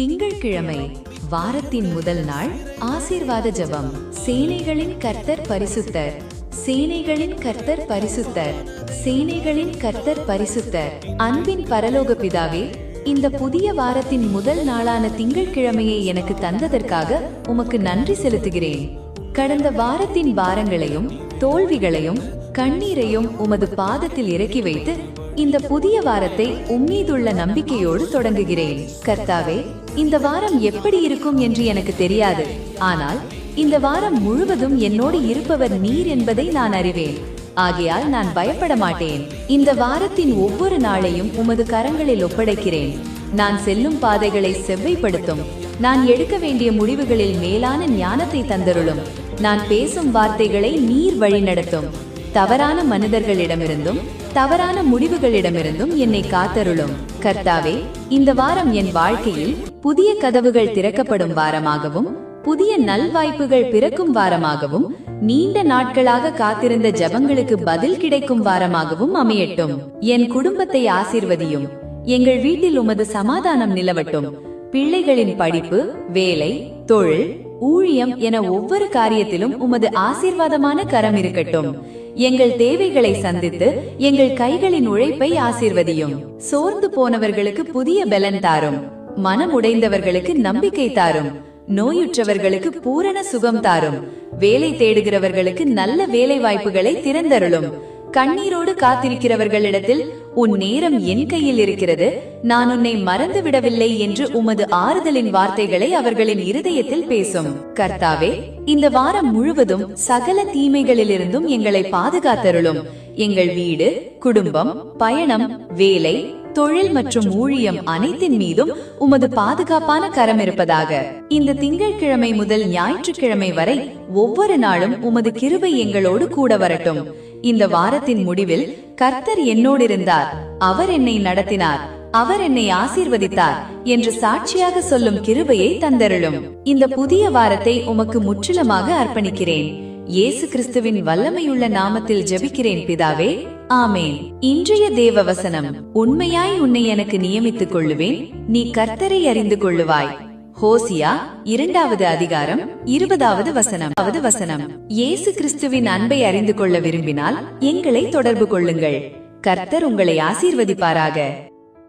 திங்கட்கிழமை, வாரத்தின் முதல் நாள். ஆசீர்வாத ஜெபம். சேனைகளின் கர்த்தர் பரிசுத்தர், சேனைகளின் கர்த்தர் பரிசுத்தர், சேனைகளின் கர்த்தர் பரிசுத்தர். அன்பின் பரலோக பிதாவே, இந்த புதிய வாரத்தின் முதல் நாளான திங்கட்கிழமையை எனக்கு தந்ததற்காக உமக்கு நன்றி செலுத்துகிறேன். கடந்த வாரத்தின் பாரங்களையும் தோல்விகளையும் கண்ணீரையும் உமது பாதத்தில் இறக்கி வைத்து இந்த புதிய வாரத்தை உம்மீதுள்ள நம்பிக்கையோடு தொடங்குகிறேன். கர்த்தாவே, இந்த வாரம் எப்படி இருக்கும் என்று எனக்கு தெரியாது, ஆனால் இந்த வாரம் முழுவதும் என்னோடு இருப்பவர் நீர் என்பதை நான் அறிவேன். ஆகையால் நான் பயப்பட மாட்டேன். இந்த வாரத்தின் ஒவ்வொரு நாளையும் உமது கரங்களில் ஒப்படைக்கிறேன். நான் செல்லும் பாதைகளை செவ்வைப்படுத்தும். நான் எடுக்க வேண்டிய முடிவுகளில் மேலான ஞானத்தை தந்தருளும். நான் பேசும் வார்த்தைகளை நீர் வழிநடத்தும். தவறான மனிதர்களிடமிருந்தும் தவறான முடிவுகளிடமிருந்தும் என்னை காத்தருளும். கர்த்தாவே, இந்த வாரம் என் வாழ்க்கையில் புதிய கதவுகள் திறக்கப்படும் வாரமாகவும் புதிய நல்வாய்ப்புகள் பிறக்கும் வாரமாகவும் நீண்ட நாட்களாக காத்திருந்த ஜெபங்களுக்கு பதில் கிடைக்கும் வாரமாகவும் அமையட்டும். என் குடும்பத்தை ஆசீர்வதியும். எங்கள் வீட்டில் உமது சமாதானம் நிலவட்டும். பிள்ளைகளின் படிப்பு, வேலை, தொழில், ஊழியம் என ஒவ்வொரு காரியத்திலும் உமது ஆசீர்வாதமான கரம் இருக்கட்டும். எங்கள் தேவைகளை சந்தித்து எங்கள் கைகளின் உழைப்பை ஆசீர்வதியும். சோர்ந்து போனவர்களுக்கு புதிய பலன் தாரும். மனம் உடைந்தவர்களுக்கு நம்பிக்கை தாரும். நோயுற்றவர்களுக்கு பூரண சுகம் தாரும். வேலை தேடுகிறவர்களுக்கு நல்ல வேலை வாய்ப்புகளை திறந்தருளும். கண்ணீரோடு காத்திருக்கிறவர்களிடத்தில் உன் நேரம் என் கையில் இருக்கிறது, நான் உன்னை மறந்து விடவில்லை என்று உமது ஆறுதலின் வார்த்தைகளை அவர்களின் இருதயத்தில் பேசும். கர்த்தாவே, இந்த வாரம் முழுவதும் சகல தீமைகளிலிருந்தும் எங்களை பாதுகாத்தருளும். எங்கள் வீடு, குடும்பம், பயணம், வேலை, தொழில் மற்றும் ஊழியம் அனைத்தின் மீதும் உமது பாதுகாப்பான கரம் இருப்பதாக. இந்த திங்கட்கிழமை முதல் ஞாயிற்றுக்கிழமை வரை ஒவ்வொரு நாளும் உமது கிருபை எங்களோடு கூட வரட்டும். இந்த வாரத்தின் முடிவில் கர்த்தர் என்னோடு இருந்தார், அவர் என்னை நடத்தினார், அவர் என்னை ஆசீர்வதித்தார் என்று சாட்சியாக சொல்லும் கிருபையை தந்தருளும். இந்த புதிய வாரத்தை உமக்கு முற்றிலுமாக அர்ப்பணிக்கிறேன். இயேசு கிறிஸ்துவின் வல்லமையுள்ள நாமத்தில் ஜெபிக்கிறேன் பிதாவே, ஆமேன். இன்றைய தேவ வசனம். உண்மையாய் உன்னை எனக்கு நியமித்துக் கொள்ளுவேன், நீ கர்த்தரை அறிந்து கொள்ளுவாய். ஹோசியா 2வது அதிகாரம் 20வது வசனம். இயேசு கிறிஸ்துவின் அன்பை அறிந்து கொள்ள விரும்பினால் எங்களை தொடர்பு கொள்ளுங்கள். கர்த்தர் உங்களை ஆசீர்வதிப்பாராக.